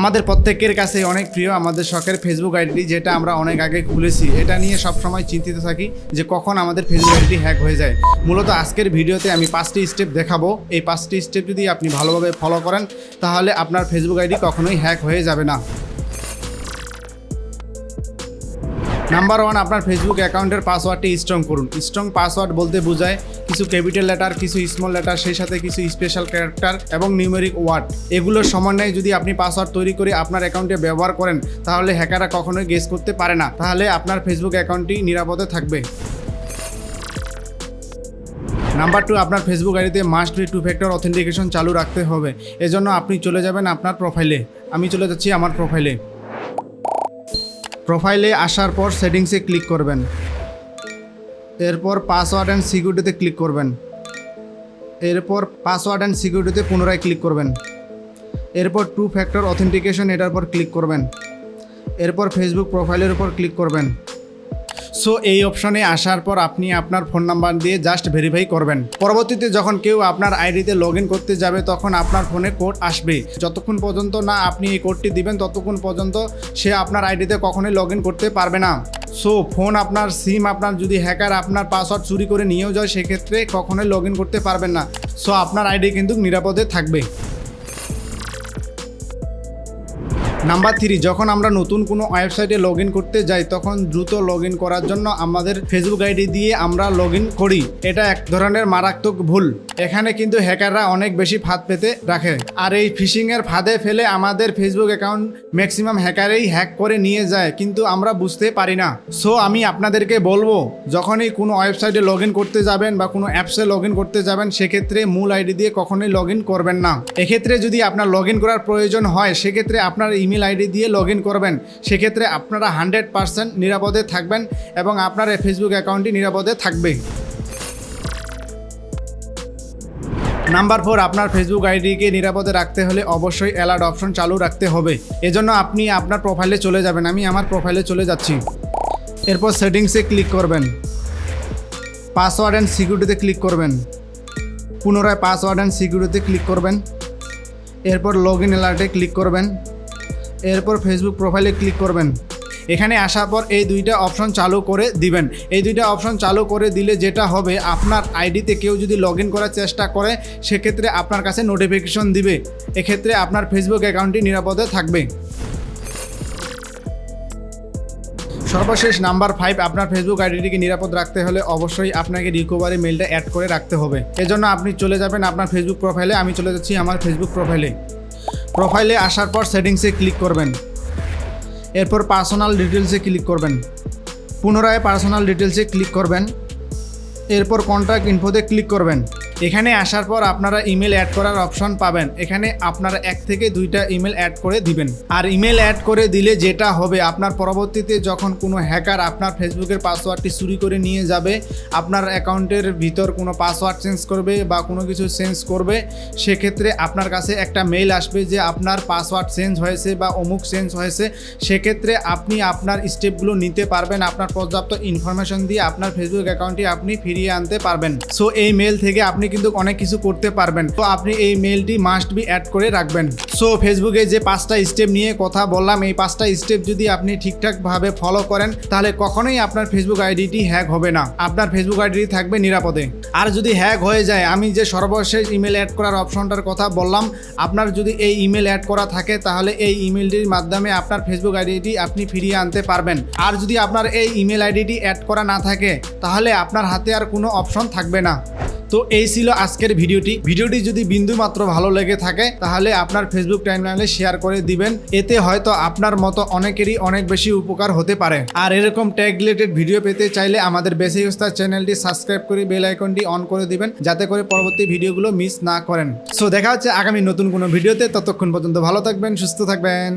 আমাদের প্রত্যেকের কাছে অনেক প্রিয় আমাদের শখের ফেসবুক আইডি, যেটা আমরা অনেক আগে খুলেছি। এটা নিয়ে সবসময় চিন্তিত থাকি যে কখন আমাদের ফেসবুক আইডি হ্যাক হয়ে যায়। মূলত আজকের ভিডিওতে আমি 5টি স্টেপ দেখাবো। এই 5টি স্টেপ যদি আপনি ভালোভাবে ফলো করেন তাহলে আপনার ফেসবুক আইডি কখনোই হ্যাক হয়ে যাবে না। নাম্বার 1, আপনার ফেসবুক অ্যাকাউন্টের পাসওয়ার্ডটি স্ট্রং করুন। স্ট্রং পাসওয়ার্ড বলতে বোঝায় কিছু ক্যাপিটাল লেটার, কিছু স্মল লেটার, সেই সাথে কিছু স্পেশাল ক্যারেক্টার এবং নিউমেরিক ওয়ার্ড। এগুলোর সমন্বয়ে যদি আপনি পাসওয়ার্ড তৈরি করে আপনার অ্যাকাউন্টে ব্যবহার করেন তাহলে হ্যাকাররা কখনোই গেস করতে পারে না। তাহলে আপনার ফেসবুক অ্যাকাউন্টটি নিরাপদে থাকবে। নাম্বার 2, আপনার ফেসবুক আইডিতে মাস্ট বি 2 ফ্যাক্টর অথেন্টিকেশন চালু রাখতে হবে। এজন্য আপনি চলে যাবেন আপনার প্রোফাইলে। আমি চলে যাচ্ছি আমার প্রোফাইলে আসার পর সেটিংসে ক্লিক করবেন। এরপর পাসওয়ার্ড অ্যান্ড সিকিউরিটিতে ক্লিক করবেন। এরপর পাসওয়ার্ড অ্যান্ড সিকিউরিটিতে পুনরায় ক্লিক করবেন। এরপর 2 ফ্যাক্টর অথেন্টিকেশন এটার উপর ক্লিক করবেন। এরপর ফেসবুক প্রোফাইলের উপর ক্লিক করবেন। সো এই অপশনে আসার পর আপনি আপনার ফোন নাম্বার দিয়ে জাস্ট ভেরিফাই করবেন। পরবর্তীতে যখন কেউ আপনার আইডিতে লগ ইন করতে যাবে তখন আপনার ফোনে কোড আসবে। যতক্ষণ পর্যন্ত না আপনি এই কোডটি দিবেন ততক্ষণ পর্যন্ত সে আপনার আইডিতে কখনোই লগ ইন করতে পারবে না। সো ফোন আপনার সিম আপনার যদি হ্যাকার আপনার পাসওয়ার্ড চুরি করে নিয়েও যায় সেক্ষেত্রে কখনোই লগ ইন করতে পারবেন না। সো আপনার আইডি কিন্তু নিরাপদে থাকবে। নাম্বার 3, যখন আমরা নতুন কোনো ওয়েবসাইটে লগ ইন করতে যাই তখন দ্রুত লগ ইন করার জন্য আমাদের ফেসবুক আইডি দিয়ে আমরা লগ ইন করি। এটা এক ধরনের মারাত্মক ভুল। এখানে কিন্তু হ্যাকাররা অনেক বেশি ফাঁদ পেতে রাখে, আর এই ফিশিংয়ের ফাঁদে ফেলে আমাদের ফেসবুক অ্যাকাউন্ট ম্যাক্সিমাম হ্যাকারেই হ্যাক করে নিয়ে যায়, কিন্তু আমরা বুঝতে পারি না। সো আমি আপনাদেরকে বলবো, যখনই কোনো ওয়েবসাইটে লগ ইন করতে যাবেন বা কোনো অ্যাপসে লগ ইন করতে যাবেন সেক্ষেত্রে মূল আইডি দিয়ে কখনোই লগ ইন করবেন না। এক্ষেত্রে যদি আপনার লগ ইন করার প্রয়োজন হয় সেক্ষেত্রে আপনার ইমেল আইডি দিয়ে লগ ইন করবেন। সেক্ষেত্রে আপনারা 100% নিরাপদে থাকবেন এবং আপনার ফেসবুক অ্যাকাউন্টটি নিরাপদে থাকবে। নাম্বার 4, আপনার ফেসবুক আইডিকে নিরাপদে রাখতে হলে অবশ্যই অ্যালার্ট অপশন চালু রাখতে হবে। এজন্য আপনি আপনার প্রোফাইলে চলে যাবেন। আমি আমার প্রোফাইলে চলে যাচ্ছি। এরপর সেটিংসে ক্লিক করবেন। পাসওয়ার্ড অ্যান্ড সিকিউরিটিতে ক্লিক করবেন। পুনরায় পাসওয়ার্ড অ্যান্ড সিকিউরিটিতে ক্লিক করবেন। এরপর লগ ইন অ্যালার্টে ক্লিক করবেন। এরপর ফেসবুক প্রোফাইলে ক্লিক করবেন। এখানে আসার পর এই 2টা অপশন চালু করে দিবেন। এই 2টা অপশন চালু করে দিলে যেটা হবে, আপনার আইডিতে কেউ যদি লগ ইন করার চেষ্টা করে সেক্ষেত্রে আপনার কাছে নোটিফিকেশন দিবে। এক্ষেত্রে আপনার ফেসবুক অ্যাকাউন্টটি নিরাপদে থাকবে। সর্বশেষ নাম্বার 5, আপনার ফেসবুক আইডিটিকে নিরাপদ রাখতে হলে অবশ্যই আপনাকে রিকভারি মেলটা অ্যাড করে রাখতে হবে। এজন্য আপনি চলে যাবেন আপনার ফেসবুক প্রোফাইলে। আমি চলে যাচ্ছি আমার ফেসবুক প্রোফাইলে আসার পর সেটিংসে ক্লিক করবেন। এরপর পার্সোনাল ডিটেলসে ক্লিক করবেন। পুনরায় পার্সোনাল ডিটেলসে ক্লিক করবেন। এরপর কন্ট্যাক্ট ইনফোতে ক্লিক করবেন। এখানে আসার পর আপনারা ইমেল অ্যাড করার অপশন পাবেন। এখানে আপনারা 1 থেকে 2টা ইমেল অ্যাড করে দিবেন। আর ইমেল অ্যাড করে দিলে যেটা হবে, আপনার পরবর্তীতে যখন কোনো হ্যাকার আপনার ফেসবুকের পাসওয়ার্ডটি চুরি করে নিয়ে যাবে, আপনার অ্যাকাউন্টের ভিতর কোনো পাসওয়ার্ড চেঞ্জ করবে বা কোনো কিছু চেঞ্জ করবে, সেক্ষেত্রে আপনার কাছে একটা মেইল আসবে যে আপনার পাসওয়ার্ড চেঞ্জ হয়েছে বা অমুক চেঞ্জ হয়েছে। সেক্ষেত্রে আপনি আপনার স্টেপগুলো নিতে পারবেন। আপনার পর্যাপ্ত ইনফরমেশন দিয়ে আপনার ফেসবুক অ্যাকাউন্টটি আপনি ফিরিয়ে আনতে পারবেন। সো এই মেইল থেকে আপনি কিন্তু অনেক কিছু করতে পারবেন। তো আপনি এই মেইলটি মাস্ট বি অ্যাড করে রাখবেন। সো ফেসবুকে যে 5টা স্টেপ নিয়ে কথা বললাম, এই 5টা স্টেপ যদি আপনি ঠিকঠাকভাবে ফলো করেন তাহলে কখনোই আপনার ফেসবুক আইডিটি হ্যাক হবে না। আপনার ফেসবুক আইডিটি থাকবে নিরাপদে। আর যদি হ্যাক হয়ে যায়, আমি যে সর্বশেষ ইমেল অ্যাড করার অপশনটার কথা বললাম, আপনার যদি এই ইমেল অ্যাড করা থাকে তাহলে এই ইমেলটির মাধ্যমে আপনার ফেসবুক আইডিটি আপনি ফিরিয়ে আনতে পারবেন। আর যদি আপনার এই ইমেল আইডিটি অ্যাড করা না থাকে তাহলে আপনার হাতে আর কোনো অপশন থাকবে না। তো এই ছিল আজকের ভিডিওটি যদি বিন্দু মাত্র ভালো লেগে থাকে তাহলে আপনার ফেসবুক টাইমলাইনে শেয়ার করে দিবেন। এতে হয়তো আপনার মতো অনেকেরই অনেক বেশি উপকার হতে পারে। আর এরকম ট্যাগ রিলেটেড ভিডিও পেতে চাইলে আমাদের বেসিক উস্তাদ চ্যানেলটি সাবস্ক্রাইব করে বেল আইকনটি অন করে দিবেন, যাতে করে পরবর্তী ভিডিওগুলো মিস না করেন। সো দেখা হচ্ছে আগামী নতুন কোনো ভিডিওতে। ততক্ষণ পর্যন্ত ভালো থাকবেন, সুস্থ থাকবেন।